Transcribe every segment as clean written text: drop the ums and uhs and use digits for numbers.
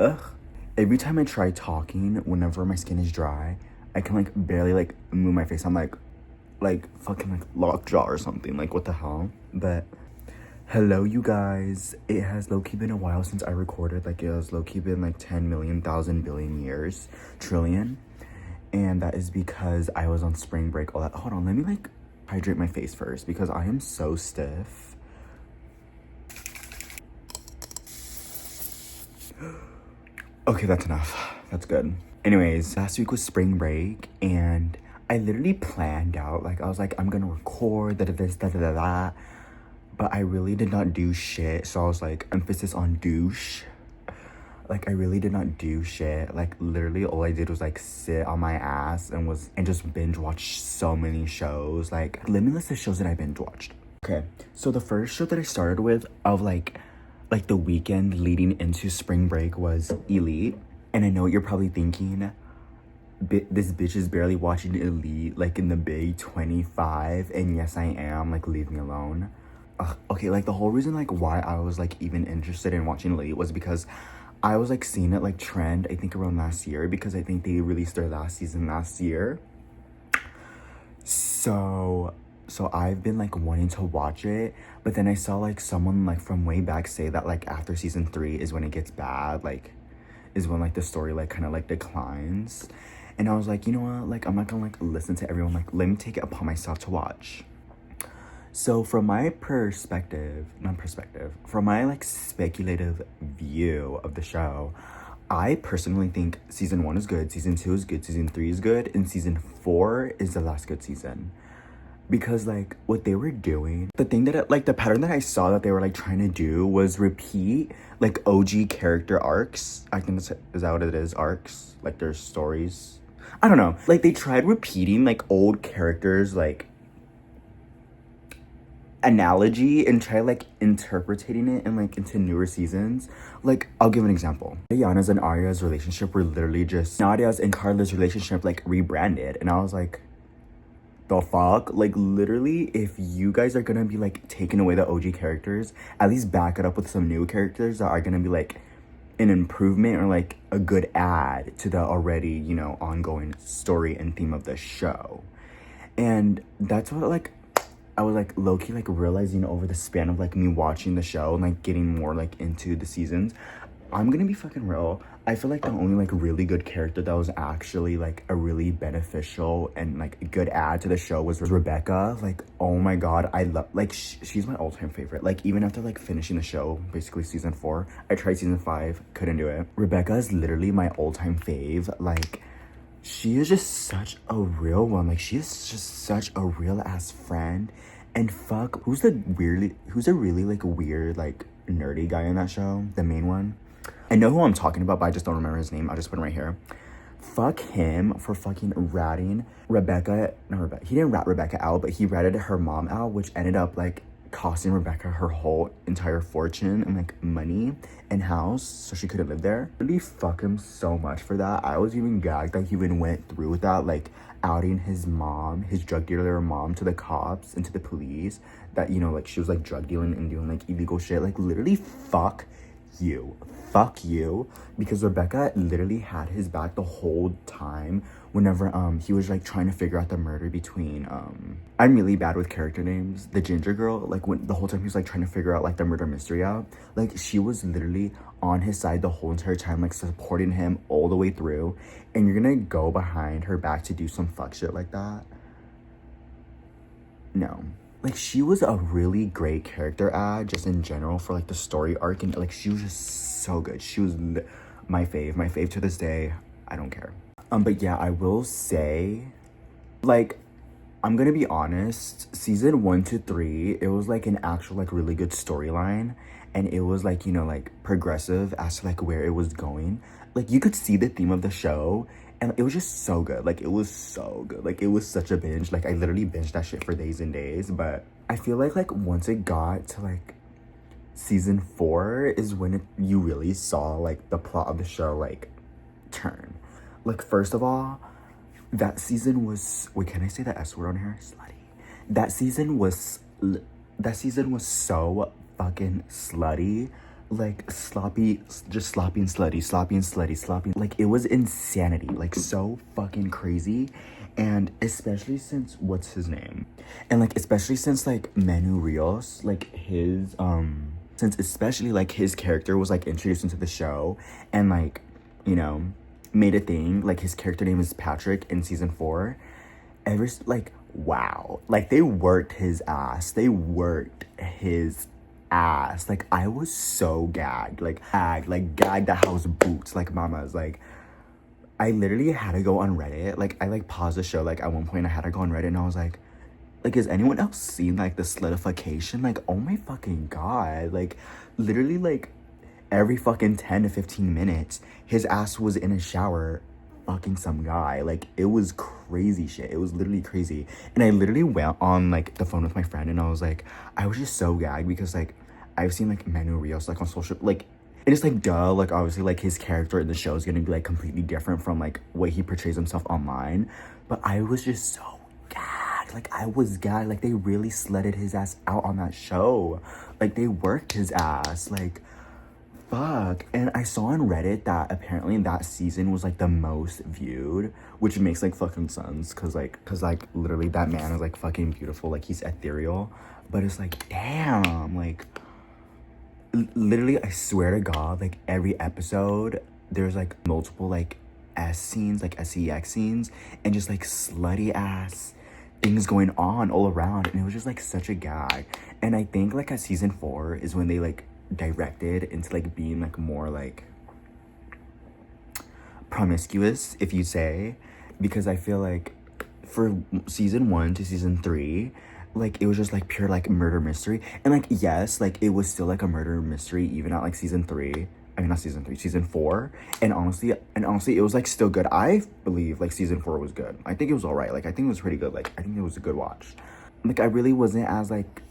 ugh. Every time I try talking, whenever my skin is dry, I can like barely like move my face. I'm like fucking like lockjaw or something. Like what the hell? But hello, you guys. It has low-key been a while since I recorded. Like it has low-key been like 10 million, thousand, billion years, trillion. And that is because I was on spring break. All that. Hold on, let me like hydrate my face first because I am so stiff. Okay, that's enough. That's good. Anyways, last week was spring break and I literally planned out, like I was like, I'm gonna record this, that. But I really did not do shit. So I was like, emphasis on douche. Like I really did not do shit. Like literally all I did was like sit on my ass and just binge watch so many shows. Like let me list the shows that I binge watched. Okay, so the first show that I started with of like the weekend leading into spring break was Elite. And I know what you're probably thinking, this bitch is barely watching Elite like in the big 25. And yes, I am. Like leave me alone. Okay, like the whole reason like why I was like even interested in watching Elite was because I was like seeing it like trend, I think around last year, because I think they released their last season last year. So I've been like wanting to watch it, but then I saw like someone like from way back say that like after season 3 is when it gets bad, like is when like the story like kind of like declines. And I was like, you know what, like I'm not gonna like listen to everyone, like let me take it upon myself to watch. So from my from my like speculative view of the show, I personally think season 1 is good, season 2 is good, season 3 is good, and season 4 is the last good season. Because like what they were doing, the thing that like the pattern that I saw that they were like trying to do was repeat like OG character arcs. I think is that what it is, arcs, like their stories. I don't know, like they tried repeating like old characters like analogy and try like interpreting it and like into newer seasons. Like I'll give an example. Yana's and Arya's relationship were literally just Nadia's and Carla's relationship like rebranded, and I was like, the fuck? Like literally, if you guys are gonna be like taking away the OG characters, at least back it up with some new characters that are gonna be like an improvement or like a good add to the already, you know, ongoing story and theme of the show. And that's what like I was like low-key like realizing over the span of like me watching the show and like getting more like into the seasons. I'm gonna be fucking real, I feel like the only like really good character that was actually like a really beneficial and like a good add to the show was Rebecca. Like oh my god, I love like she's my all-time favorite. Like even after like finishing the show, basically season 4, I tried season 5, couldn't do it. Rebecca is literally my all-time fave. Like she is just such a real one. Like she is just such a real ass friend. And fuck, who's a really like weird like nerdy guy in that show, the main one? I know who I'm talking about, but I just don't remember his name. I'll just put him right here. Fuck him for fucking ratting Rebecca. Not Rebecca. He didn't rat Rebecca out, but he ratted her mom out, which ended up like costing Rebecca her whole entire fortune and like money and house, so she couldn't live there. Really fuck him so much for that. I was even gagged that he even went through with that, like outing his mom, his drug dealer mom, to the cops and to the police, that, you know, like she was like drug dealing and doing like illegal shit. Like literally fuck you, because Rebecca literally had his back the whole time whenever he was like trying to figure out the murder between I'm really bad with character names, the ginger girl. Like when the whole time he was like trying to figure out like the murder mystery out, like she was literally on his side the whole entire time, like supporting him all the way through. And you're gonna go behind her back to do some fuck shit like that? No. Like she was a really great character add just in general for like the story arc, and like she was just so good. She was my fave to this day. I don't care. But yeah, I will say, like, I'm gonna be honest, season 1 to 3, it was like an actual like really good storyline, and it was like, you know, like progressive as to like where it was going. Like you could see the theme of the show, and it was just so good. Like it was so good. Like it was such a binge. Like I literally binged that shit for days and days. But I feel like once it got to like season 4 is when you really saw like the plot of the show like turn. Like first of all, that season was, wait, can I say the S word on here? Slutty. That season was so fucking slutty. like sloppy, just sloppy and slutty, sloppy and slutty, sloppy. Like, it was insanity, like so fucking crazy. And especially since, what's his name? And like, especially since like Manu Rios, like his, since especially like his character was like introduced into the show and like, you know, made a thing. Like, his character name is Patrick in season 4. Like, wow. Like, they worked his ass. They worked his ass. Like, I was so gagged. Like, gagged the house boots. Like, mamas. Like, I literally had to go on Reddit. Like, I, like, paused the show. Like, at one point, I had to go on Reddit, and I was like, has anyone else seen, like, the solidification? Like, oh my fucking God. Like, literally, like, every fucking 10 to 15 minutes, his ass was in a shower fucking some guy. Like, it was crazy shit. It was literally crazy. And I literally went on, like, the phone with my friend, and I was like, I was just so gagged because, like, I've seen, like, Manu Rios, like, on social, like, and it's like, duh, like, obviously, like, his character in the show is gonna be, like, completely different from, like, what he portrays himself online. But I was just so gagged. Like, I was gagged. Like, they really sledded his ass out on that show. Like, they worked his ass. Like, fuck. And I saw on Reddit that apparently that season was, like, the most viewed, which makes, like, fucking sense. Cause, like, literally that man is, like, fucking beautiful. Like, he's ethereal. But it's like, damn, like, literally, I swear to God, like, every episode, there's, like, multiple, like, S scenes, like, sex scenes, and just, like, slutty ass things going on all around, and it was just, like, such a gag. And I think, like, at season 4 is when they, like, directed into, like, being, like, more, like, promiscuous, if you say, because I feel like for season 1 to season 3, like, it was just, like, pure, like, murder mystery. And, like, yes, like, it was still, like, a murder mystery even at, like, season 3. I mean, not season 3, season 4. And honestly, it was, like, still good. I believe, like, season 4 was good. I think it was alright. Like, I think it was pretty good. Like, I think it was a good watch. Like, I really wasn't as, like,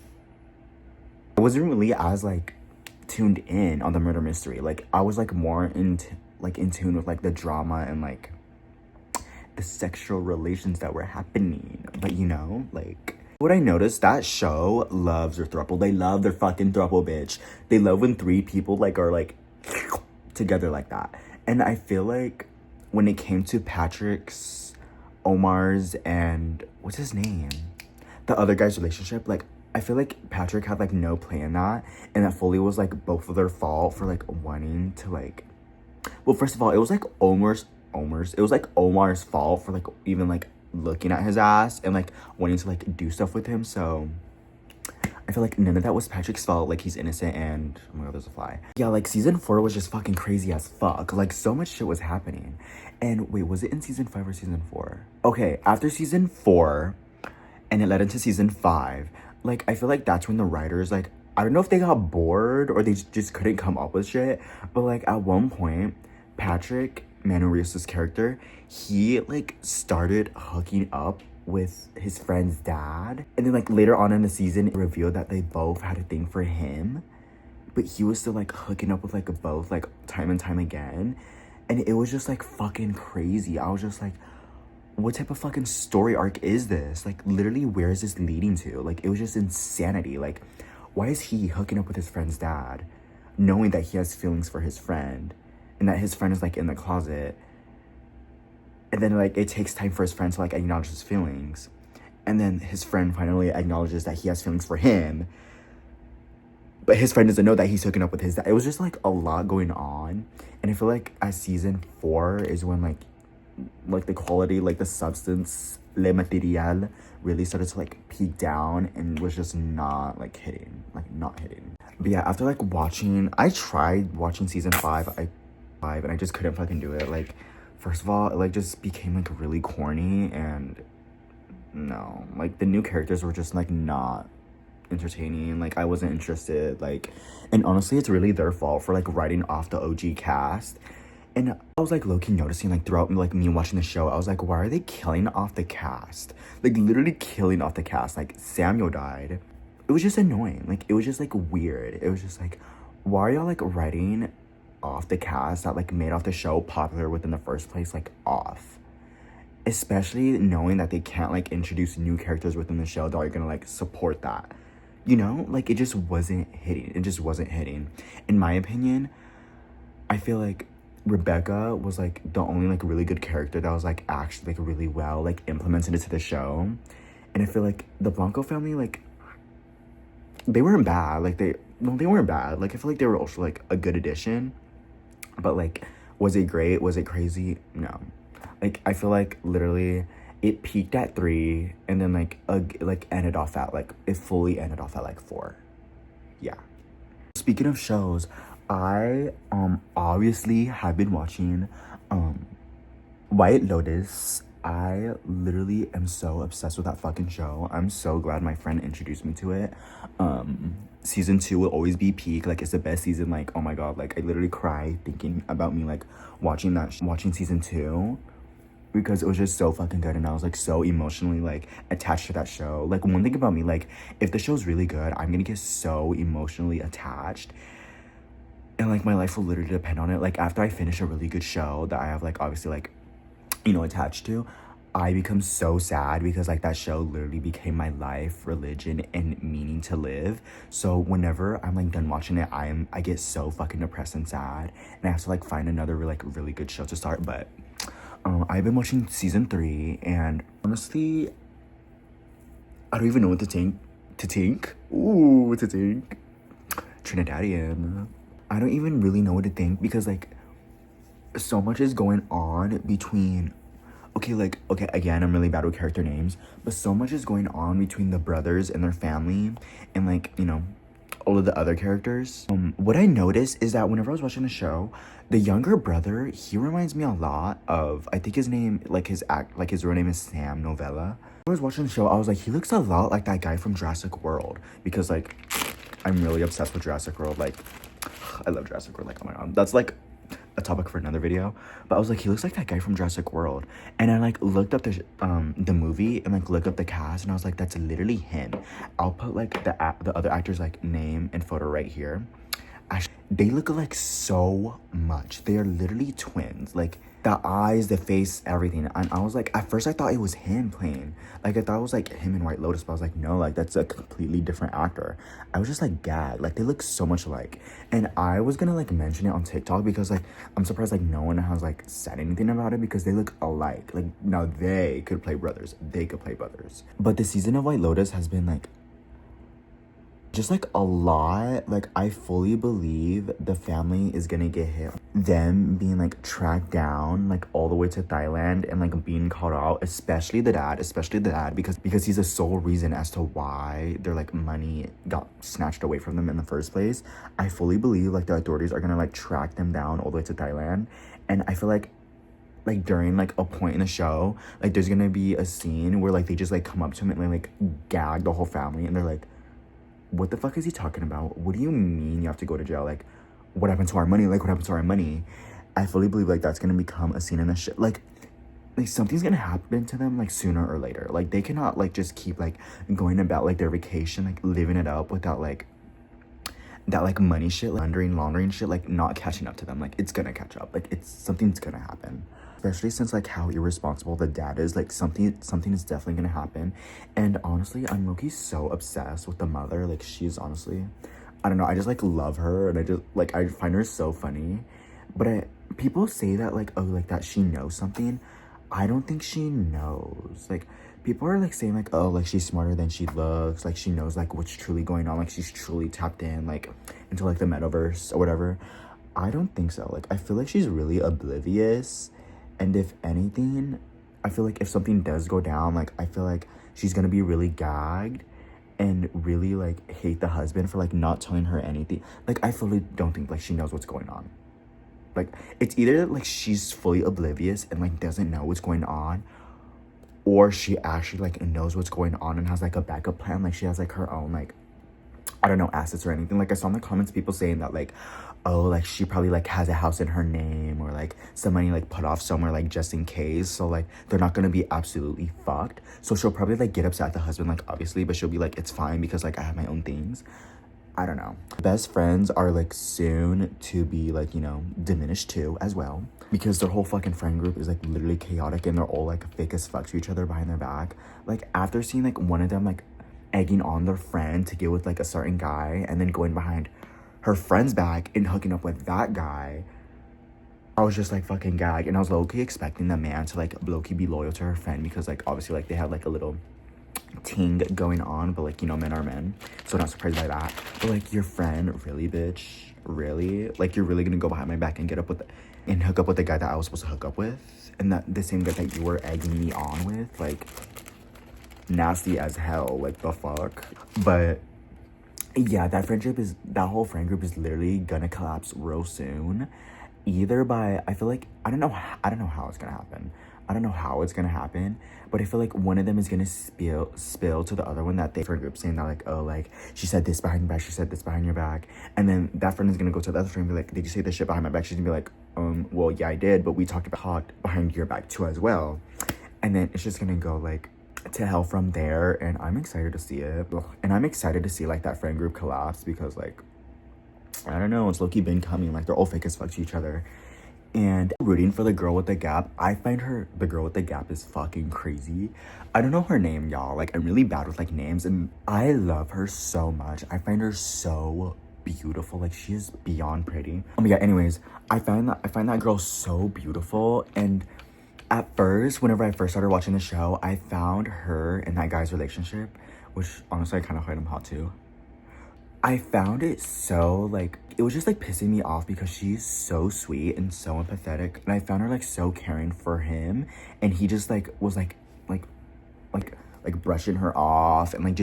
tuned in on the murder mystery. Like, I was, like, more in tune with, like, the drama and, like, the sexual relations that were happening. But, you know, like, what I noticed, that show loves their throuple. They love their fucking throuple, bitch. They love when 3 people, like, are, like, together like that. And I feel like when it came to Patrick's, Omar's, and what's his name? The other guy's relationship, like, I feel like Patrick had, like, no play in that. And that fully was, like, both of their fault for, like, wanting to, like... Well, first of all, it was, like, it was, like, Omar's fault for, like, even, like, looking at his ass and, like, wanting to, like, do stuff with him. So I feel like none of that was Patrick's fault. Like, he's innocent. And oh my God, there's a fly. Yeah, like, season 4 was just fucking crazy as fuck. Like, so much shit was happening. And wait, was it in season 5 or season 4? Okay, after season 4 and it led into season 5, like, I feel like that's when the writers, like, I don't know if they got bored or they just couldn't come up with shit, but, like, at one point, Patrick, Manu Rios' character, he, like, started hooking up with his friend's dad. And then, like, later on in the season, it revealed that they both had a thing for him. But he was still, like, hooking up with, like, both, like, time and time again. And it was just, like, fucking crazy. I was just like, what type of fucking story arc is this? Like, literally, where is this leading to? Like, it was just insanity. Like, why is he hooking up with his friend's dad, knowing that he has feelings for his friend? And that his friend is, like, in the closet. And then, like, it takes time for his friend to, like, acknowledge his feelings. And then his friend finally acknowledges that he has feelings for him. But his friend doesn't know that he's hooking up with his dad. It was just, like, a lot going on. And I feel like at season 4 is when, like, the quality, like, the substance, le material, really started to, like, peak down and was just not, like, hitting. Like, not hitting. But yeah, after, like, I tried watching season 5. And I just couldn't fucking do it. Like, first of all, it, like, just became, like, really corny, and no, like, the new characters were just, like, not entertaining. Like, I wasn't interested. Like, and honestly, it's really their fault for, like, writing off the OG cast. And I was, like, low-key noticing, like, throughout, like, me watching the show, I was like, why are they killing off the cast? Like, literally killing off the cast. Like, Samuel died. It was just annoying. Like, it was just, like, weird. It was just, like, why are y'all, like, writing off the cast that, like, made off the show popular within the first place, like, off? Especially knowing that they can't, like, introduce new characters within the show that are gonna, like, support that. You know, like it just wasn't hitting. It just wasn't hitting. In my opinion, I feel like Rebecca was like the only like really good character that was like actually like really well like implemented into the show. And I feel like the Blanco family, like they weren't bad. Like they weren't bad. Like I feel like they were also like a good addition. But like, was it great? Was it crazy? No. Like I feel like literally it peaked at 3 and then like ended off at like it fully ended off at like 4. Yeah. Speaking of shows, I obviously have been watching White Lotus. I literally am so obsessed with that fucking show. I'm so glad my friend introduced me to it. Season 2 will always be peak. Like it's the best season. Like, oh my god, like I literally cry thinking about me like watching season 2 because it was just so fucking good and I was like so emotionally like attached to that show. Like one thing about me, like if the show's really good, I'm gonna get so emotionally attached. And like my life will literally depend on it. Like after I finish a really good show that I have like obviously like, you know, attached to, I become so sad because like that show literally became my life, religion, and meaning to live. So whenever I'm like done watching it, I get so fucking depressed and sad, and I have to like find another like really good show to start. But I've been watching season 3, and honestly, I don't even know what to think. Trinidadian. I don't even really know what to think because like so much is going on between okay, again, I'm really bad with character names, but so much is going on between the brothers and their family and like, you know, all of the other characters. What I noticed is that whenever I was watching the show, the younger brother, he reminds me a lot of, I think his name, like his real name is Sam Novella. When I was watching the show, I was like, he looks a lot like that guy from Jurassic World because like, I'm really obsessed with Jurassic World. Like, I love Jurassic World. Like, oh my god, that's like a topic for another video. But I was like, he looks like that guy from Jurassic World. And I like looked up the movie and like looked up the cast, and I was like, that's literally him. I'll put like the other actors like name and photo right here. Actually, they look like so much. They are literally twins. Like the eyes, the face, everything. And I was like, at first I thought it was him playing. Like I thought it was like him in White Lotus, but I was like, no, like that's a completely different actor. I was just like gagged. Like they look so much alike. And I was gonna like mention it on TikTok because like I'm surprised like no one has like said anything about it because they look alike. Like now they could play brothers. They could play brothers. But the season of White Lotus has been like just like a lot. Like I fully believe the family is gonna get hit. Them being like tracked down like all the way to Thailand and like being caught out, especially the dad because he's the sole reason as to why their like money got snatched away from them in the first place. I fully believe like the authorities are gonna like track them down all the way to Thailand. And I feel like during like a point in the show, like there's gonna be a scene where like they just like come up to him and like gag the whole family, and they're like, what the fuck is he talking about? What do you mean you have to go to jail? Like, what happened to our money? Like, what happened to our money? I fully believe, like, that's gonna become a scene in the shit. Like, something's gonna happen to them, like, sooner or later. Like, they cannot, like, just keep, like, going about, like, their vacation, like, living it up without, like, that, like, money shit, like, laundering shit, like, not catching up to them. Like, it's gonna catch up. Like, something's gonna happen. Especially since like how irresponsible the dad is, like something is definitely gonna happen. And honestly, I'm low-key so obsessed with the mother. Like she's honestly, I don't know, I just like love her, and I just like I find her so funny. But people say that like, oh, like that she knows something. I don't think she knows. Like people are like saying like, oh, like she's smarter than she looks, like she knows like what's truly going on, like she's truly tapped in like into like the metaverse or whatever. I don't think so. Like I feel like she's really oblivious. And if anything, I feel like if something does go down, like, I feel like she's gonna be really gagged and really, like, hate the husband for, like, not telling her anything. Like, I fully don't think, like, she knows what's going on. Like, it's either, like, she's fully oblivious and, like, doesn't know what's going on, or she actually, like, knows what's going on and has, like, a backup plan. Like, she has, like, her own, like, I don't know, assets or anything. Like I saw in the comments people saying that like, oh, like she probably like has a house in her name, or like some money like put off somewhere like just in case, so like they're not gonna be absolutely fucked. So she'll probably like get upset at the husband, like obviously, but she'll be like, it's fine because like I have my own things. I don't know. Best friends are like soon to be like, you know, diminished too as well, because their whole fucking friend group is like literally chaotic and they're all like fake as fuck to each other behind their back. Like after seeing like one of them like egging on their friend to get with like a certain guy and then going behind her friend's back and hooking up with that guy. I was just like fucking gagged, and I was low-key expecting the man to like low-key be loyal to her friend because like obviously like they had like a little ting going on, but like, you know, men are men, so not surprised by that. But like, your friend, really, bitch? Really? Like, you're really gonna go behind my back and and hook up with the guy that I was supposed to hook up with, and that the same guy that you were egging me on with? Like, nasty as hell. Like, the fuck? But yeah, that whole friend group is literally gonna collapse real soon. Either by, I feel like, I don't know how it's gonna happen. I don't know how it's gonna happen, but I feel like one of them is gonna spill to the other one that they friend group, saying that like, oh, like, she said this behind your back, she said this behind your back, and then that friend is gonna go to the other friend and be like, did you say this shit behind my back? She's gonna be like, well, yeah, I did, but we talked behind your back too as well. And then it's just gonna go like to hell from there, and I'm excited to see it. And I'm excited to see like that friend group collapse, because like, I don't know, it's low-key been coming. Like, they're all fake as fuck to each other. And rooting for the girl with the gap. I find the girl with the gap is fucking crazy. I don't know her name, y'all. Like, I'm really bad with like names, and I love her so much. I find her so beautiful. Like, she is beyond pretty. Oh my god, anyways, I find that girl so beautiful. And at first, whenever I first started watching the show, I found her and that guy's relationship, which honestly I kind of find him hot too. I found it so, like, it was just, like, pissing me off because she's so sweet and so empathetic. And I found her, like, so caring for him. And he just, like, was, like, brushing her off. And, like,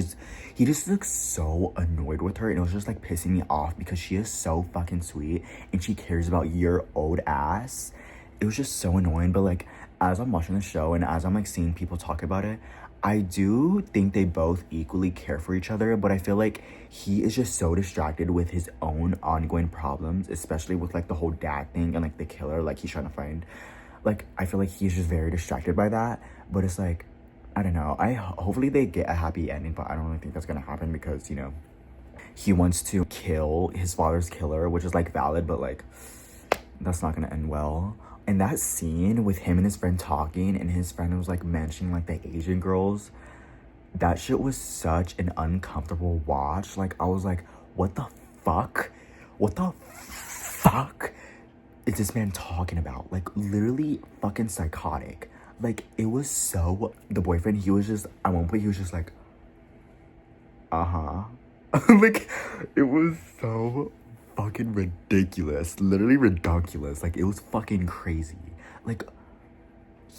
he just looks so annoyed with her. And it was just, like, pissing me off because she is so fucking sweet. And she cares about your old ass. It was just so annoying. But, like, as I'm watching the show and as I'm, like, seeing people talk about it, I do think they both equally care for each other, but I feel like he is just so distracted with his own ongoing problems, especially with like the whole dad thing and like the killer, like he's trying to find. Like, I feel like he's just very distracted by that, but it's like, I don't know. Hopefully they get a happy ending, but I don't really think that's gonna happen because, you know, he wants to kill his father's killer, which is like valid, but like, that's not gonna end well. And that scene with him and his friend talking, and his friend was like mentioning like the Asian girls, that shit was such an uncomfortable watch. Like, I was like, what the fuck? What the fuck is this man talking about? Like, literally fucking psychotic. Like, it was so, the boyfriend, he was just, at one point he was just like, like, it was so fucking ridiculous. Literally ridiculous. Like, it was fucking crazy. Like,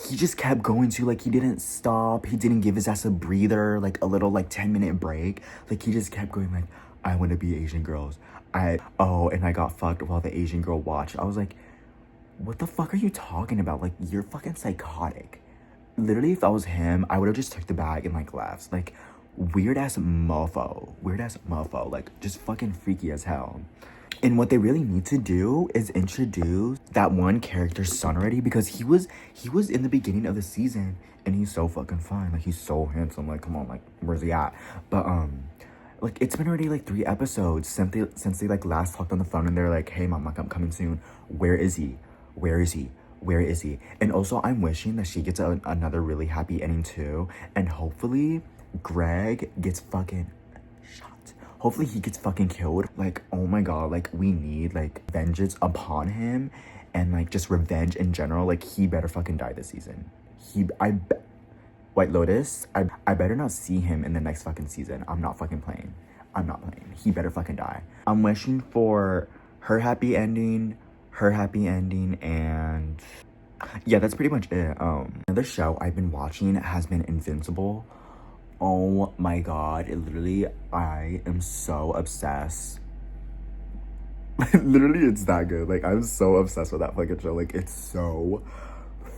he just kept going to, like, he didn't stop. He didn't give his ass a breather, like a little like 10-minute break. Like, he just kept going like, I want to be Asian girls. And I got fucked while the Asian girl watched. I was like, what the fuck are you talking about? Like, you're fucking psychotic. Literally, if I was him, I would have just took the bag and like left. Like, weird ass mofo. Like, just fucking freaky as hell. And what they really need to do is introduce that one character's son already, because he was in the beginning of the season and he's so fucking fine. Like, he's so handsome. Like, come on, like, where's he at? But like, it's been already like 3 episodes since they like last talked on the phone, and they're like, hey mom, I'm coming soon. Where is he? And also, I'm wishing that she gets another really happy ending too, and hopefully Greg gets fucking shot. Hopefully he gets fucking killed. Like, oh my god, like, we need like vengeance upon him, and like just revenge in general. Like, he better fucking die this season. White Lotus, I better not see him in the next fucking season. I'm not playing. He better fucking die. I'm wishing for her happy ending, and yeah, that's pretty much it. Another show I've been watching has been Invincible. Oh my god, I am so obsessed. Literally, it's that good. Like, I'm so obsessed with that fucking show. Like, it's so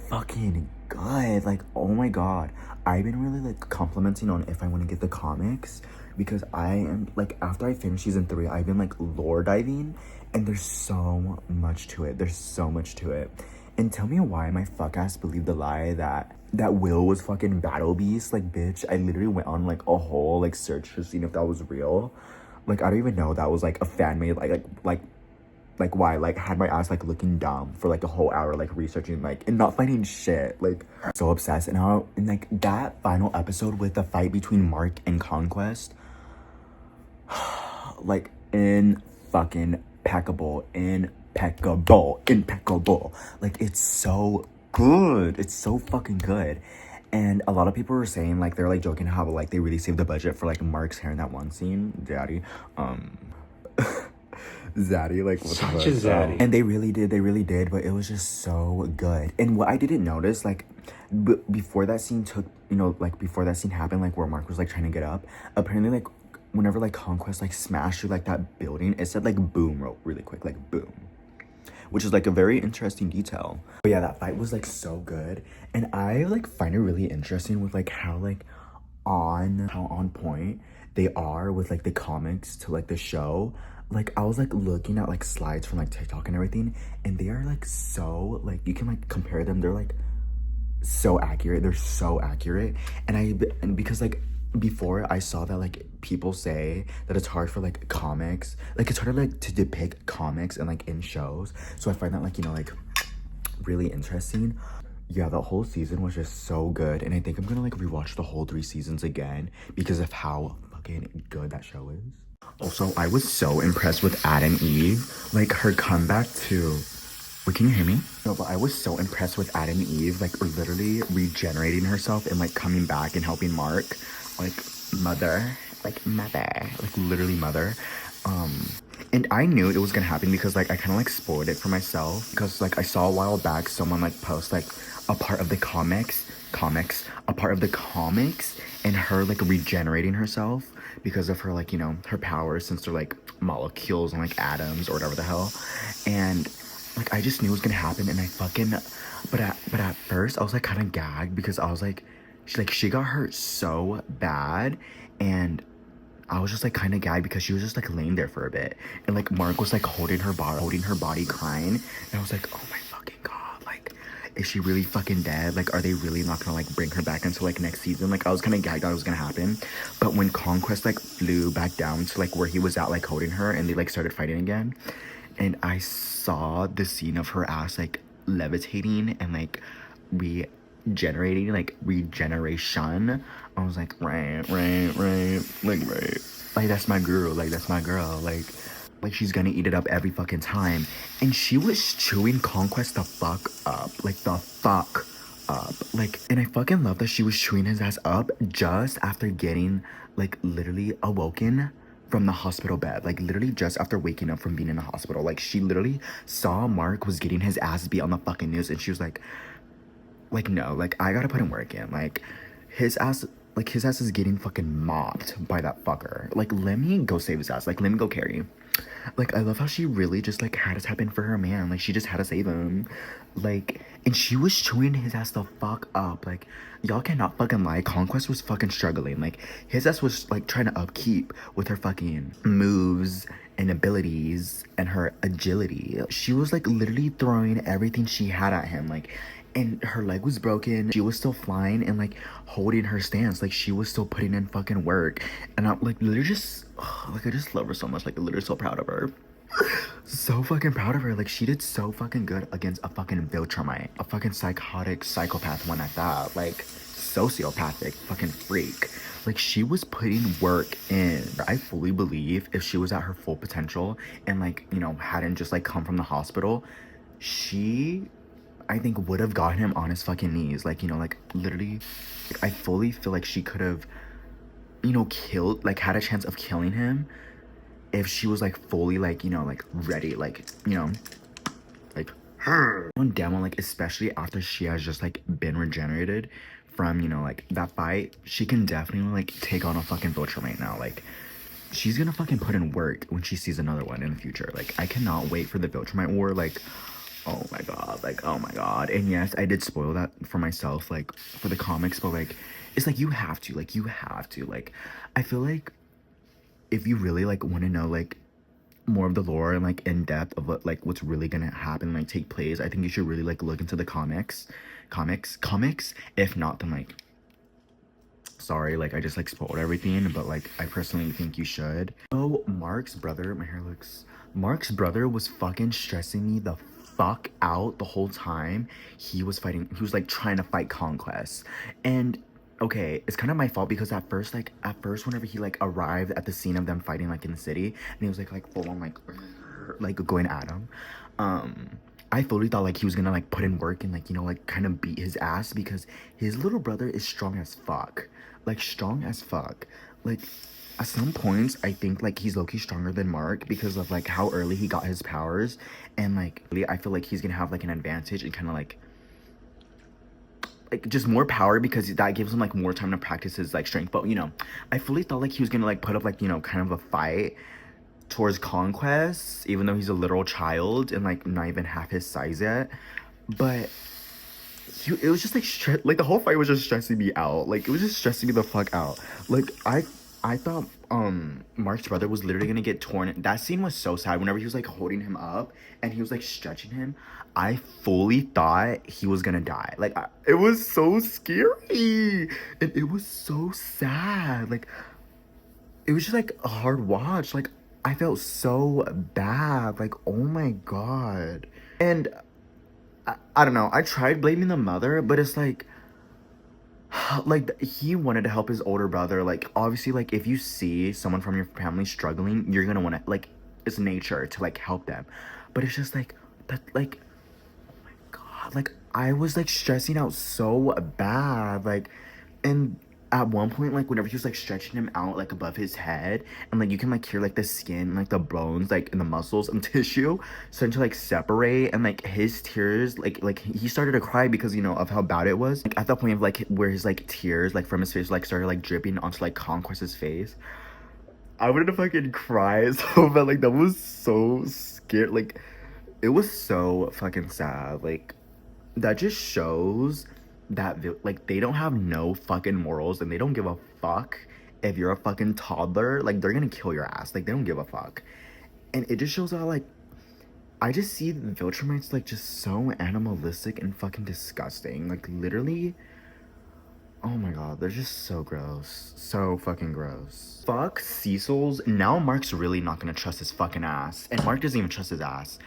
fucking good. Like, oh my god. I've been really, like, complimenting on if I want to get the comics, because I am, like, after I finished season 3, I've been, like, lore diving, and there's so much to it. And tell me why my fuck ass believed the lie that Will was fucking Battle Beast. Like, bitch, I literally went on like a whole like search to see if that was real. Like, I don't even know that was like a fan made like Like, why? Like, had my ass, like, looking dumb for, like, a whole hour, like, researching, like, and not finding shit. Like, so obsessed. And like, that final episode with the fight between Mark and Conquest, like, in fucking impeccable. Like, it's so good. It's so fucking good. And a lot of people were saying, like, they're, like, joking how, like, they really saved the budget for, like, Mark's hair in that one scene. Daddy. Zaddy, like, what Such a zaddy. And they really did, but it was just so good. And what I didn't notice, like, before that scene before that scene happened, like, where Mark was, like, trying to get up, apparently, like, whenever, like, Conquest, like, smashed through, like, that building, it said, like, boom, really quick, like, boom. Which is, like, a very interesting detail. But yeah, that fight was, like, so good. And I, like, find it really interesting with, like, how on point they are with, like, the comics to, like, the show. Like, I was, like, looking at, like, slides from, like, TikTok and everything, and they are, like, so, like, you can, like, compare them. They're, like, so accurate. They're so accurate. And because, like, before I saw that, like, people say that it's hard for, like, comics. Like, it's harder, like, to depict comics and, like, in shows. So I find that, like, you know, like, really interesting. Yeah, the whole season was just so good. And I think I'm gonna, like, rewatch the whole 3 seasons again because of how fucking good that show is. Also, I was so impressed with Adam Eve. Like, her comeback to... Wait, can you hear me? No, but I was so impressed with Adam Eve, like, literally regenerating herself and, like, coming back and helping Mark. Like, mother. Like, literally mother. And I knew it was gonna happen because, like, I kind of, like, spoiled it for myself. Because, like, I saw a while back someone, like, post, like, a part of the comics, and her, like, regenerating herself because of her, like, you know, her powers, since they're, like, molecules and, like, atoms or whatever the hell. And, like, I just knew it was gonna happen, and I fucking... But at first, I was, like, kind of gagged because I was, like... She got hurt so bad, and I was just, like, kind of gagged because she was just, like, laying there for a bit. And, like, Mark was, like, holding her body, crying. And I was like, oh my fucking God, like... Is she really fucking dead? Like, are they really not gonna, like, bring her back until, like, next season? Like, I was kind of gagged that it was gonna happen. But when Conquest, like, flew back down to, like, where he was at, like, holding her, and they, like, started fighting again, and I saw the scene of her ass, like, levitating and, like, regeneration. I was like, right. Like, that's my girl. Like, she's gonna eat it up every fucking time. And she was chewing Conquest the fuck up. Like, the fuck up. Like, and I fucking love that she was chewing his ass up just after getting, like, literally awoken from the hospital bed. Like, literally just after waking up from being in the hospital. Like, she literally saw Mark was getting his ass beat on the fucking news, and she was like, no, like, I gotta put him work in. Like, his ass is getting fucking mopped by that fucker. Like, let me go save his ass. Like, let me go carry. Like, I love how she really just, like, had to tap in for her man. Like, she just had to save him. Like, and she was chewing his ass the fuck up. Like, y'all cannot fucking lie. Conquest was fucking struggling. Like, his ass was, like, trying to upkeep with her fucking moves and abilities and her agility. She was, like, literally throwing everything she had at him. Like, and her leg was broken. She was still flying and, like, holding her stance. Like, she was still putting in fucking work. And I'm, like, literally just, like, I just love her so much. Like, literally so proud of her. So fucking proud of her. Like, she did so fucking good against a fucking Viltrumite. A fucking psychotic psychopath one at that. Like, sociopathic fucking freak. Like, she was putting work in. I fully believe if she was at her full potential and, like, you know, hadn't just, like, come from the hospital, she... I think would have gotten him on his fucking knees. Like, you know, like, literally, like, I fully feel like she could have, you know, killed, like, had a chance of killing him if she was, like, fully, like, you know, like, ready, like, you know, like, her. On demo, like, especially after she has just, like, been regenerated from, you know, like, that fight, she can definitely, like, take on a fucking Viltrum right now. Like, she's gonna fucking put in work when she sees another one in the future. Like, I cannot wait for the Viltrumite War. Like, oh my God, like, oh my God. And yes, I did spoil that for myself, like, for the comics, but, like, it's like, you have to, like, I feel like if you really, like, want to know, like, more of the lore and, like, in depth of what, like, what's really gonna happen, like, take place, I think you should really, like, look into the comics. If not, then, like, sorry, like, I just, like, spoiled everything, but, like, I personally think you should. Oh, Mark's brother, my hair looks Mark's brother was fucking stressing me the fuck out the whole time. He was fighting, he was like trying to fight Conquest. And okay, it's kind of my fault because at first whenever he like arrived at the scene of them fighting like in the city, and he was like full on like going at him, I fully thought like he was gonna like put in work and like, you know, like kind of beat his ass because his little brother is strong as fuck. Like strong as fuck. Like at some points I think like he's low-key stronger than Mark because of like how early he got his powers, and like really, I feel like he's gonna have like an advantage and kind of like just more power because that gives him like more time to practice his like strength. But you know, I fully thought like he was gonna like put up like, you know, kind of a fight towards Conquest, even though he's a literal child and like not even half his size yet. But it was just like like the whole fight was just stressing me out. Like it was just stressing me the fuck out. Like I thought Mark's brother was literally gonna get torn. That scene was so sad whenever he was like holding him up and he was like stretching him. I fully thought he was gonna die. Like it was so scary and it was so sad. Like it was just like a hard watch. Like I felt so bad. Like oh my god. And I don't know. I tried blaming the mother, but it's like he wanted to help his older brother. Like obviously, like if you see someone from your family struggling, you're gonna want to like, it's nature to like help them. But it's just like that, like oh my god, like I was like stressing out so bad. Like, and at one point, like whenever he was like stretching him out like above his head, and like you can like hear like the skin, like the bones, like and the muscles and tissue starting to like separate, and like his tears, like he started to cry because, you know, of how bad it was. Like at the point of like where his like tears like from his face like started like dripping onto like Conquest's face, I wanted to fucking cry so bad. Like that was so scared. Like it was so fucking sad. Like that just shows that like they don't have no fucking morals and they don't give a fuck if you're a fucking toddler. Like they're gonna kill your ass. Like they don't give a fuck. And it just shows how like I just see Viltrumites like just so animalistic and fucking disgusting. Like literally, oh my god, they're just so gross. So fucking gross. Fuck Cecil's. Now Mark's really not gonna trust his fucking ass. And Mark doesn't even trust his ass.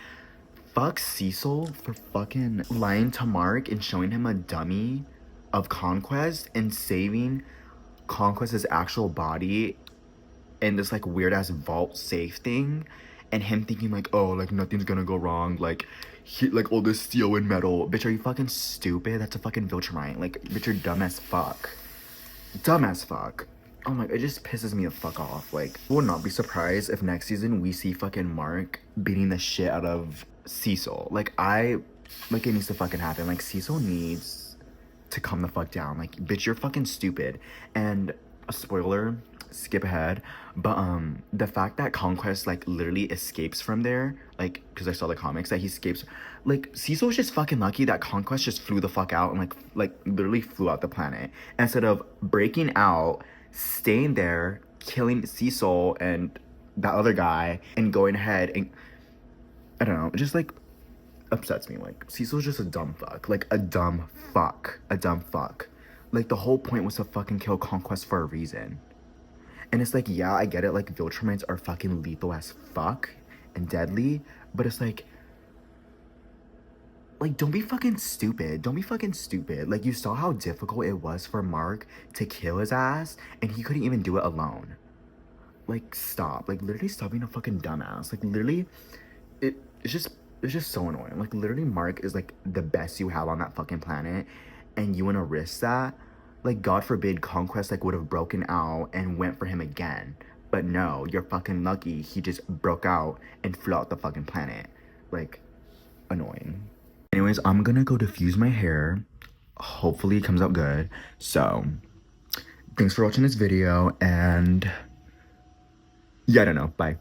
Fuck Cecil for fucking lying to Mark and showing him a dummy of Conquest and saving Conquest's actual body in this like weird ass vault safe thing, and him thinking like, oh, like nothing's gonna go wrong, like like all this steel and metal. Bitch, are you fucking stupid? That's a fucking Viltrumite. Like bitch, you're dumb as fuck. Dumb as fuck. Oh my, it just pisses me the fuck off. Like, I would not be surprised if next season we see fucking Mark beating the shit out of Cecil. Like, it needs to fucking happen. Like, Cecil needs to calm the fuck down. Like, bitch, you're fucking stupid. And a spoiler, skip ahead, but the fact that Conquest like literally escapes from there, like because I saw the comics that he escapes, like Cecil was just fucking lucky that Conquest just flew the fuck out and like literally flew out the planet instead of breaking out, staying there, killing Cecil and that other guy, and going ahead and I don't know, it just like upsets me. Like Cecil's just a dumb fuck, like a dumb fuck, a dumb fuck. Like the whole point was to fucking kill Conquest for a reason. And it's like, yeah, I get it, like Viltrumites are fucking lethal as fuck and deadly, but it's like don't be fucking stupid. Don't be fucking stupid. Like you saw how difficult it was for Mark to kill his ass and he couldn't even do it alone. Like stop. Like literally stop being a fucking dumbass. Like literally it's just so annoying. Like literally Mark is like the best you have on that fucking planet and you wanna risk that? Like, God forbid Conquest, like, would have broken out and went for him again. But no, you're fucking lucky he just broke out and flew out the fucking planet. Like, annoying. Anyways, I'm gonna go diffuse my hair. Hopefully it comes out good. So, thanks for watching this video, and yeah, I don't know. Bye.